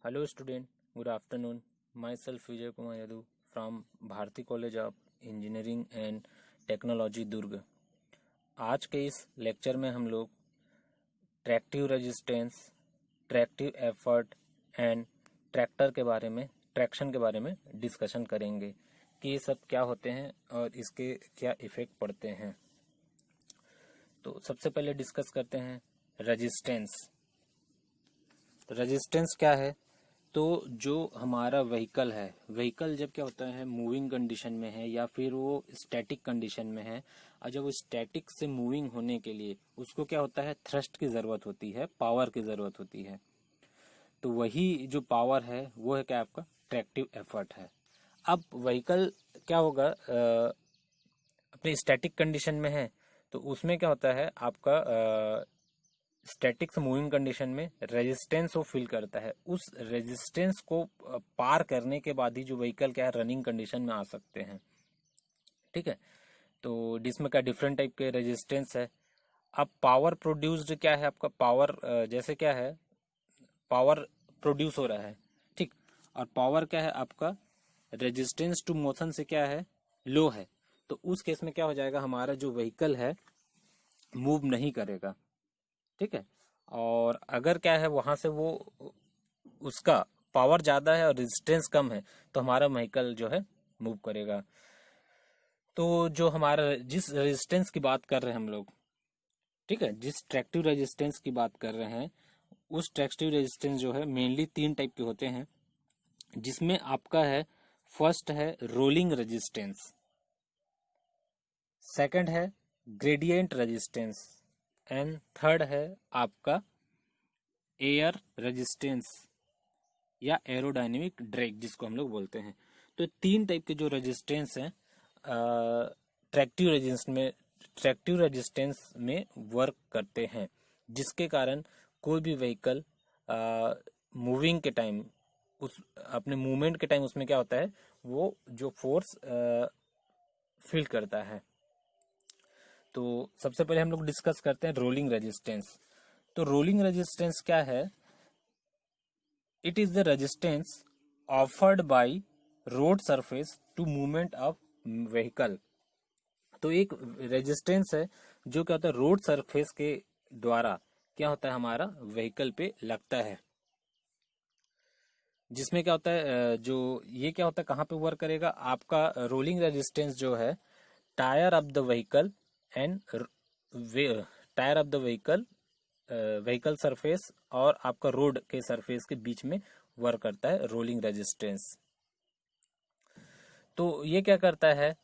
Hello student, good afternoon. Myself Vijay Kumar Yadu from Bharati College of Engineering and Technology दुर्ग। आज के इस lecture में हम लोग tractive resistance, tractive effort and traction के बारे में डिस्कशन करेंगे कि ये सब क्या होते हैं और इसके क्या इफेक्ट पड़ते हैं। तो सबसे पहले डिस्कस करते हैं रेजिस्टेंस। तो रेजिस्टेंस क्या है? तो जो हमारा व्हीकल है, व्हीकल जब क्या होता है मूविंग कंडीशन में है या फिर वो स्टैटिक कंडीशन में है, और जब वो स्टैटिक से मूविंग होने के लिए उसको क्या होता है, थ्रस्ट की ज़रूरत होती है, पावर की ज़रूरत होती है। तो वही जो पावर है वो है क्या, आपका ट्रैक्टिव एफर्ट है। अब व्हीकल क्या होगा, अपने स्टैटिक कंडीशन में है तो उसमें क्या होता है, आपका स्टैटिक से मूविंग कंडीशन में रेजिस्टेंस वो फील करता है। उस रेजिस्टेंस को पार करने के बाद ही जो व्हीकल क्या है रनिंग कंडीशन में आ सकते हैं। ठीक है, तो जिसमें क्या डिफरेंट टाइप के रेजिस्टेंस है। अब पावर प्रोड्यूस्ड क्या है, आपका पावर जैसे क्या है, पावर प्रोड्यूस हो रहा है, ठीक, और पावर क्या है आपका रेजिस्टेंस टू मोशन से क्या है, लो है। तो उस केस में क्या हो जाएगा, हमारा जो व्हीकल है मूव नहीं करेगा। ठीक है, और अगर क्या है वहां से वो उसका पावर ज्यादा है और रेजिस्टेंस कम है तो हमारा व्हीकल जो है मूव करेगा। तो जो हमारा जिस रेजिस्टेंस की बात कर रहे हैं हम लोग, ठीक है, जिस ट्रैक्टिव रेजिस्टेंस की बात कर रहे हैं, उस ट्रैक्टिव रेजिस्टेंस जो है मेनली 3 टाइप के होते हैं, जिसमें आपका है फर्स्ट है रोलिंग रेजिस्टेंस, सेकंड है ग्रेडियंट रेजिस्टेंस एंड थर्ड है आपका एयर रेजिस्टेंस या एरोडायनेमिक ड्रैग जिसको हम लोग बोलते हैं। तो 3 टाइप के जो रेजिस्टेंस हैं ट्रैक्टिव रेजिस्टेंस में वर्क करते हैं, जिसके कारण कोई भी व्हीकल मूविंग के टाइम, उस अपने मूवमेंट के टाइम उसमें क्या होता है, वो जो फोर्स फील करता है। तो सबसे पहले हम लोग डिस्कस करते हैं रोलिंग रेजिस्टेंस। तो रोलिंग रेजिस्टेंस क्या है? It is the resistance offered by road surface to movement of vehicle. तो एक रेजिस्टेंस है जो क्या होता है रोड सरफेस के द्वारा क्या होता है हमारा व्हीकल पे लगता है, जिसमें क्या होता है जो ये क्या होता है कहाँ पे वर्क करेगा, आपका रोलिंग रेजिस्टेंस जो है tyre of the vehicle and tyre of the vehicle surface और आपका रोड के सरफेस के बीच में वर्क करता है रोलिंग रेजिस्टेंस। तो ये क्या करता है,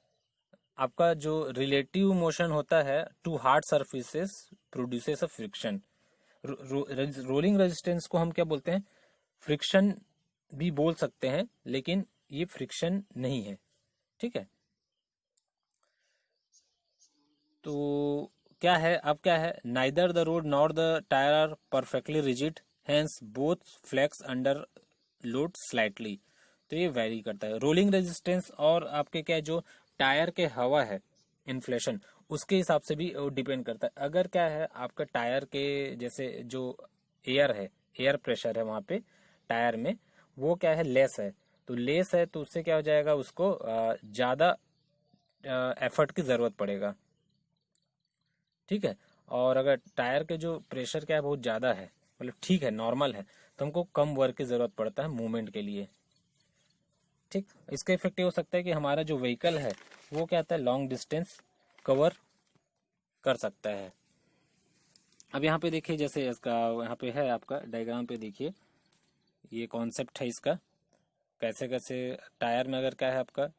आपका जो रिलेटिव मोशन होता है to hard surfaces produces a friction. Rolling resistance को हम क्या बोलते हैं, फ्रिक्शन भी बोल सकते हैं, लेकिन ये फ्रिक्शन नहीं है। ठीक है, तो क्या है, अब क्या है, neither the road nor the tyre are perfectly rigid, hence both flex under load slightly. तो ये वैरी करता है रोलिंग रेजिस्टेंस, और आपके क्या है जो टायर के हवा है इन्फ्लेशन उसके हिसाब से भी डिपेंड करता है। अगर क्या है आपका टायर के जैसे जो एयर है, एयर प्रेशर है वहां पे टायर में, वो क्या है लेस है, तो लेस है तो उससे क्या हो जाएगा, उसको ज्यादा एफर्ट की जरूरत पड़ेगा। ठीक है, और अगर टायर के जो प्रेशर क्या है बहुत ज़्यादा है, मतलब ठीक है नॉर्मल है, तो हमको कम वर्क की ज़रूरत पड़ता है मूवमेंट के लिए। ठीक, इसका इफेक्ट ये हो सकता है कि हमारा जो व्हीकल है वो क्या होता है लॉन्ग डिस्टेंस कवर कर सकता है। अब यहाँ पे देखिए, जैसे इसका यहाँ पे है आपका डायग्राम पे देखिए, ये कॉन्सेप्ट है इसका, कैसे कैसे टायर में अगर क्या है आपका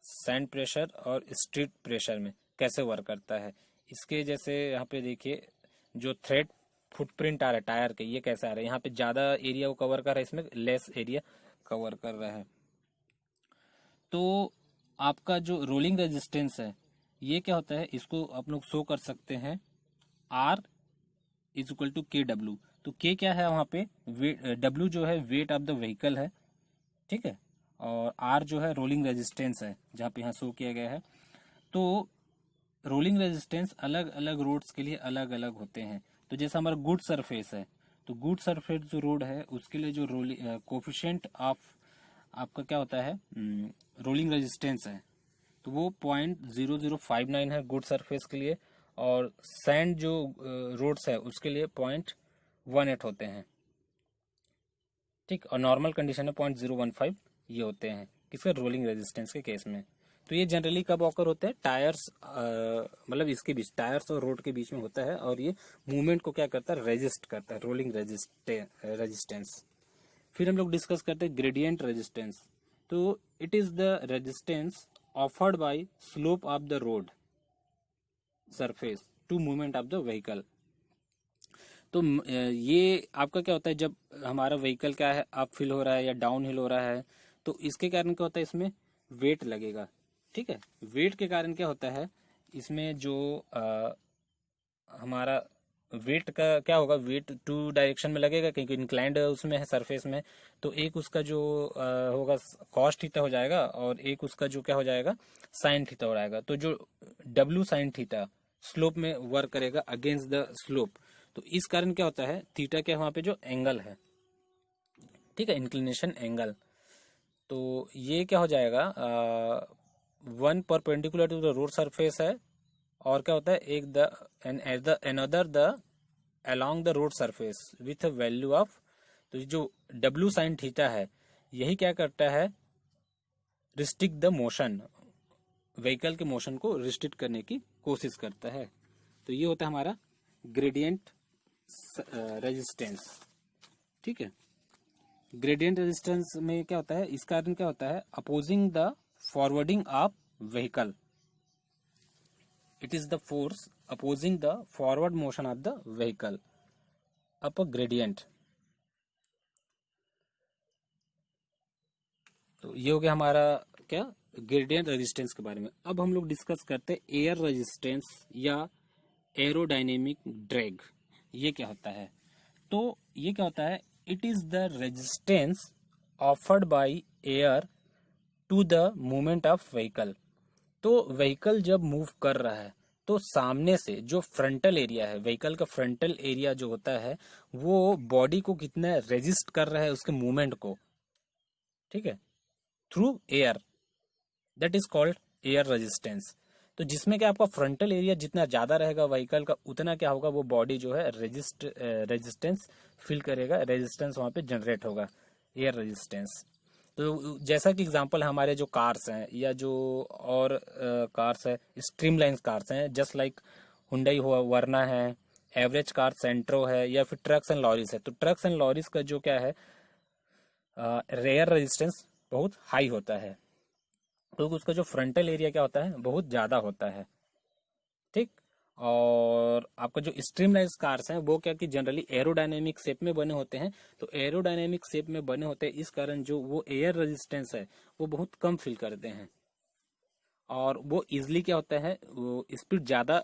सैंड प्रेशर और स्ट्रीट प्रेशर में कैसे वर्क करता है। इसके जैसे यहाँ पे देखिए जो थ्रेड फुटप्रिंट आ रहा है टायर के, ये कैसे आ रहा है, यहाँ पे ज्यादा एरिया वो कवर कर रहा है, इसमें लेस एरिया कवर कर रहा है। तो आपका जो रोलिंग रेजिस्टेंस है ये क्या होता है, इसको आप लोग शो कर सकते हैं R इज इक्वल टू के डब्ल्यू। तो के क्या है वहाँ पे, डब्ल्यू जो है वेट ऑफ द व्हीकल है, ठीक है, और आर जो है रोलिंग रेजिस्टेंस है जहाँ पे यहाँ शो किया गया है। तो रोलिंग रेजिस्टेंस अलग अलग रोड्स के लिए अलग अलग होते हैं। तो जैसा हमारा गुड सरफेस है, तो गुड सरफेस जो रोड है उसके लिए जो कोफिशिएंट ऑफ आपका क्या होता है, रोलिंग रेजिस्टेंस है, तो वो 0.0059 है गुड सरफेस के लिए, और सैंड जो रोड्स है उसके लिए 0.18 होते हैं, ठीक। और नॉर्मल कंडीशन में 0.015 ये होते हैं किसके, रोलिंग रेजिस्टेंस के केस में। तो ये जनरली कब ऑकर होते हैं, टायर्स मतलब इसके बीच, टायर्स और रोड के बीच में होता है, और ये मूवमेंट को क्या करता है, रेजिस्ट करता है, रोलिंग रेजिस्टेंस। फिर हम लोग डिस्कस करते हैं ग्रेडियंट रेजिस्टेंस। तो it is the resistance offered by slope of the road surface to movement of the vehicle. तो ये आपका क्या होता है, जब हमारा व्हीकल क्या है, अप हिल हो रहा है या डाउन हिल हो रहा है, तो इसके कारण क्या होता है, इसमें वेट लगेगा, ठीक है। वेट के कारण क्या होता है, इसमें जो हमारा वेट का क्या होगा, वेट टू डायरेक्शन में लगेगा क्योंकि इंक्लाइंड उसमें है सरफेस में, तो एक उसका जो होगा कॉस थीटा हो जाएगा, और एक उसका जो क्या हो जाएगा, साइन थीटा हो जाएगा। तो जो डब्ल्यू साइन थीटा स्लोप में वर्क करेगा अगेंस्ट द स्लोप, तो इस कारण क्या होता है, थीटा क्या वहां पे जो एंगल है, ठीक है, इंक्लिनेशन एंगल, तो ये क्या हो जाएगा, one perpendicular to the road surface है, और क्या होता है, एक the another the along the road surface with a value of, तो जो डब्ल्यू साइन थीटा है यही क्या करता है, रिस्ट्रिक्ट द मोशन, व्हीकल के मोशन को रिस्ट्रिक्ट करने की कोशिश करता है। तो ये होता है हमारा ग्रेडियंट रेजिस्टेंस, ठीक है। ग्रेडियंट रेजिस्टेंस में क्या होता है, इस कारण क्या होता है, opposing the forwarding of vehicle, it is the force opposing the forward motion of the vehicle up a gradient. तो ये हो गया हमारा क्या, ग्रेडियंट रेजिस्टेंस के बारे में। अब हम लोग डिस्कस करते हैं एयर रेजिस्टेंस या एरोडायनेमिक ड्रैग, ये क्या होता है। तो ये क्या होता है, it is the resistance offered by air to the movement of vehicle. तो व्हीकल जब मूव कर रहा है तो सामने से जो फ्रंटल एरिया है, व्हीकल का फ्रंटल एरिया जो होता है, वो बॉडी को कितना रेजिस्ट कर रहा है उसके मूवमेंट को, ठीक है, through air, that is called air resistance. तो जिसमें क्या आपका फ्रंटल एरिया जितना ज्यादा रहेगा व्हीकल का, उतना क्या होगा, वो बॉडी जो है रेजिस्टेंस फील करेगा, रेजिस्टेंस वहां पे जनरेट होगा, एयर रेजिस्टेंस। तो जैसा कि एग्जांपल हमारे जो कार्स हैं या जो और कार्स है, स्ट्रीमलाइन कार्स हैं, जस्ट लाइक हुंडई हुआ, वरना है, एवरेज कार सेंट्रो है, या फिर ट्रक्स एंड लॉरीज है। तो ट्रक्स एंड लॉरीज का जो क्या है, एयर रेजिस्टेंस बहुत हाई होता है, क्योंकि उसका जो फ्रंटल एरिया क्या होता है, बहुत ज्यादा होता है, ठीक। और आपका जो स्ट्रीमलाइन कार्स हैं वो क्या कि जनरली एरोडायनेमिक शेप में बने होते हैं। तो एरोडायनेमिक शेप में बने होते हैं, इस कारण जो वो एयर रेजिस्टेंस है वो बहुत कम फील करते हैं, और वो इजिली क्या होता है, वो स्पीड ज्यादा,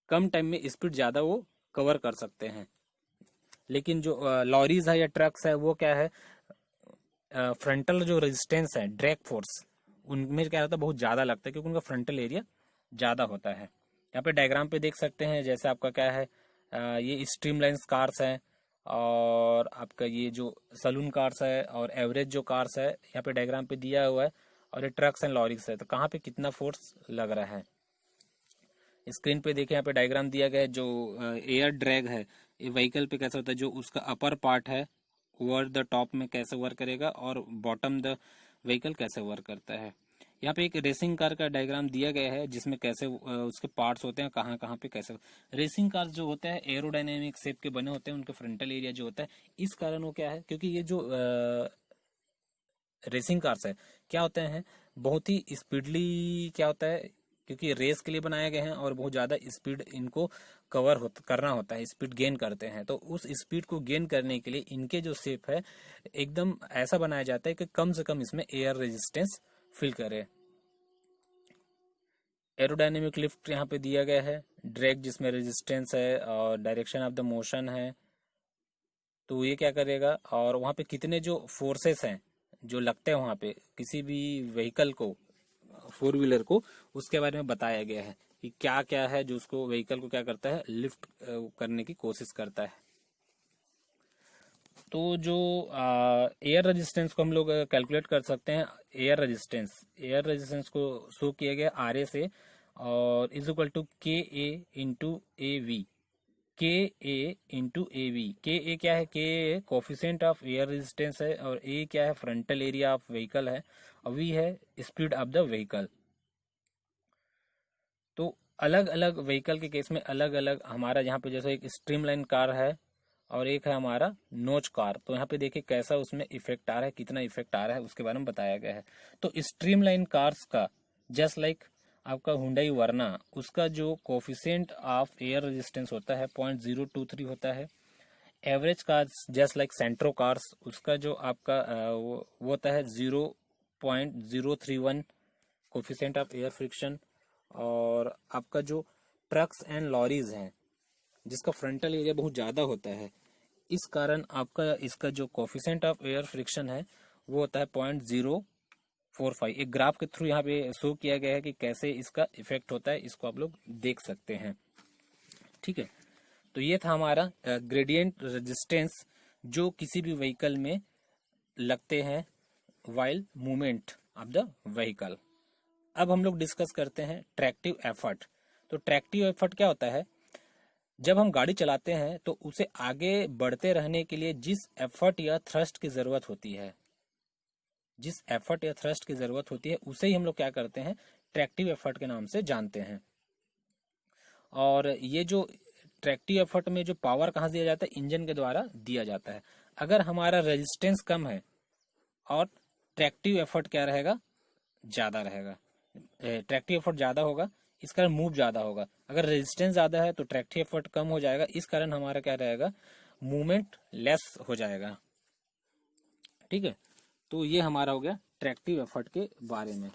कम टाइम में स्पीड ज्यादा वो कवर कर सकते हैं। लेकिन जो लॉरीज है या ट्रक्स है वो क्या है, फ्रंटल जो रेजिस्टेंस है, ड्रैग फोर्स, उनमें क्या होता है, बहुत ज्यादा लगता है, क्योंकि उनका फ्रंटल एरिया ज्यादा होता है। यहाँ पे डायग्राम पे देख सकते हैं, जैसे आपका क्या है, ये स्ट्रीमलाइन कार्स हैं, और आपका ये जो सलून कार्स है, और एवरेज जो कार्स है यहाँ पे डायग्राम पे दिया हुआ है, और ये ट्रक्स एंड लॉरीज है। तो कहाँ पे कितना फोर्स लग रहा है, स्क्रीन पे देखें, यहाँ पे डायग्राम दिया गया है। जो एयर ड्रैग है ये व्हीकल पे कैसा होता है, जो उसका अपर पार्ट है ओवर द टॉप में कैसे वर्क करेगा, और बॉटम द व्हीकल कैसे वर्क करता है। यहाँ पे एक रेसिंग कार का डायग्राम दिया गया है, जिसमें कैसे उसके पार्ट्स होते हैं, कहाँ कहाँ पे कैसे। रेसिंग कार्स जो होते हैं एरोडायनेमिक शेप के बने होते हैं, उनके फ्रंटल एरिया जो होता है, इस कारण वो क्या है, क्योंकि ये जो रेसिंग कार्स है क्या होते हैं, बहुत ही स्पीडली क्या होता है, क्योंकि रेस के लिए बनाए गए हैं और बहुत ज्यादा स्पीड इनको करना होता है, स्पीड गेन करते हैं। तो उस स्पीड को गेन करने के लिए इनके जो शेप है एकदम ऐसा बनाया जाता है कि कम से कम इसमें एयर रेजिस्टेंस फील करे। एरोडायनेमिक लिफ्ट यहाँ पे दिया गया है, ड्रैग जिसमें रेजिस्टेंस है और डायरेक्शन ऑफ द मोशन है। तो ये क्या करेगा, और वहाँ पे कितने जो फोर्सेस हैं जो लगते हैं वहाँ पे किसी भी व्हीकल को, फोर व्हीलर को, उसके बारे में बताया गया है कि क्या क्या है जो उसको व्हीकल को क्या करता है, लिफ्ट करने की कोशिश करता है। तो जो एयर रेजिस्टेंस को हम लोग कैलकुलेट कर सकते हैं। एयर रेजिस्टेंस को शो किया गया आर ए से, और इज इक्वल टू के ए इंटू ए वी। के ए इंटू ए वी। के ए क्या है? के ए कोफिशिएंट ऑफ एयर रेजिस्टेंस है, और ए क्या है? फ्रंटल एरिया ऑफ व्हीकल है, और वी है स्पीड ऑफ द व्हीकल। तो अलग अलग व्हीकल के केस में अलग अलग हमारा यहाँ पे जैसे एक स्ट्रीमलाइन कार है और एक है हमारा नोच कार। तो यहाँ पे देखिए कैसा उसमें इफेक्ट आ रहा है, कितना इफेक्ट आ रहा है उसके बारे में बताया गया है। तो स्ट्रीमलाइन कार्स का जस्ट लाइक आपका हुंडई वर्ना, उसका जो कोफिशिएंट ऑफ एयर रेजिस्टेंस होता है 0.023 होता है। एवरेज कार्स जस्ट लाइक सेंट्रो कार्स, उसका जो आपका वो होता है 0.031 कोफिशिएंट ऑफ एयर फ्रिक्शन। और आपका जो ट्रक्स एंड लॉरीज हैं जिसका फ्रंटल एरिया बहुत ज़्यादा होता है, इस कारण आपका इसका जो कोफिशिएंट ऑफ एयर फ्रिक्शन है वो होता है 0.045। एक ग्राफ के थ्रू यहाँ पे शो किया गया है कि कैसे इसका इफेक्ट होता है, इसको आप लोग देख सकते हैं। ठीक है, तो ये था हमारा ग्रेडियंट रेजिस्टेंस जो किसी भी व्हीकल में लगते हैं while movement of the vehicle. अब हम लोग डिस्कस करते हैं ट्रैक्टिव एफर्ट। तो ट्रैक्टिव एफर्ट क्या होता है? जब हम गाड़ी चलाते हैं तो उसे आगे बढ़ते रहने के लिए जिस एफर्ट या थ्रस्ट की जरूरत होती है, उसे ही हम लोग क्या करते हैं? ट्रैक्टिव एफर्ट के नाम से जानते हैं। और ये जो ट्रैक्टिव एफर्ट में जो पावर कहाँ से दिया जाता है? इंजन के द्वारा दिया जाता है। अगर हमारा रेजिस्टेंस कम है और ट्रैक्टिव एफर्ट क्या रहेगा? ज्यादा रहेगा। ट्रैक्टिव एफर्ट ज्यादा होगा, इस कारण मूव ज्यादा होगा। अगर रेजिस्टेंस ज्यादा है तो ट्रैक्टिव एफर्ट कम हो जाएगा, इस कारण हमारा क्या रहेगा? मूवमेंट लेस हो जाएगा। ठीक है, तो ये हमारा हो गया ट्रैक्टिव एफर्ट के बारे में।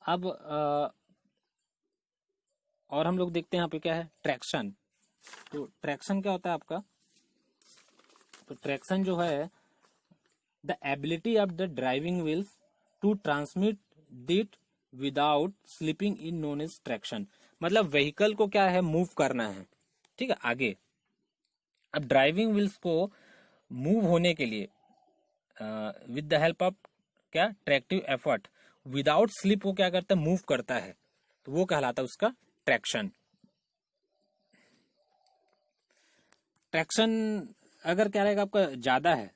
अब और हम लोग देखते हैं यहाँ पे क्या है? ट्रैक्शन। तो ट्रैक्शन क्या होता है आपका? तो ट्रैक्शन जो है the ability of the driving wheels to transmit it without slipping in known as traction. मतलब व्हीकल को क्या है? मूव करना है। ठीक है, आगे। अब ड्राइविंग व्हील्स को मूव होने के लिए विद द हेल्प ऑफ क्या? ट्रैक्टिव एफर्ट, विदाउट स्लिप वो क्या करता है? मूव करता है। तो वो कहलाता है उसका ट्रैक्शन। ट्रैक्शन अगर क्या रहेगा आपका? ज्यादा है।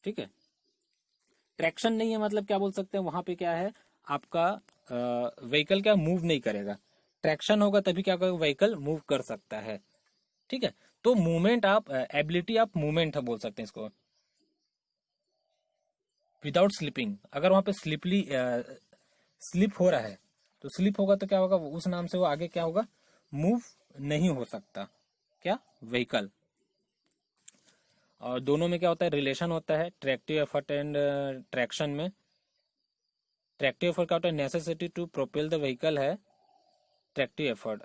ठीक है, ट्रैक्शन नहीं है मतलब क्या बोल सकते हैं? वहां पे क्या है आपका? व्हीकल क्या मूव नहीं करेगा। ट्रैक्शन होगा तभी क्या करेगा? व्हीकल मूव कर सकता है। ठीक है, तो मूवमेंट आप एबिलिटी ऑफ मूवमेंट है बोल सकते हैं इसको, विदाउट स्लिपिंग। अगर वहां पे स्लिप हो रहा है तो स्लिप होगा तो क्या होगा? उस नाम से वो आगे क्या होगा? मूव नहीं हो सकता। क्या? व्हीकल। और दोनों में क्या होता है? रिलेशन होता है ट्रैक्टिव एफर्ट एंड ट्रैक्शन में। ट्रैक्टिव एफर्ट क्या होता है? Necessity to propel the vehicle है ट्रैक्टिव एफर्ट।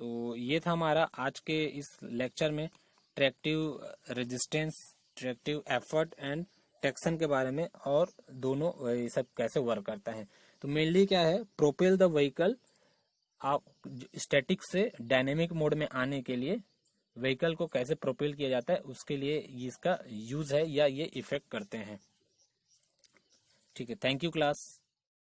तो ये था हमारा आज के इस लेक्चर में tractive resistance, tractive effort and traction के बारे में, और दोनों ये सब कैसे वर्क करता है। तो मेनली क्या है? प्रोपेल द व्हीकल, आप स्टैटिक से डायनेमिक मोड में आने के लिए व्हीकल को कैसे प्रोपेल किया जाता है उसके लिए इसका यूज है या ये इफेक्ट करते हैं। ठीक है, थैंक यू क्लास।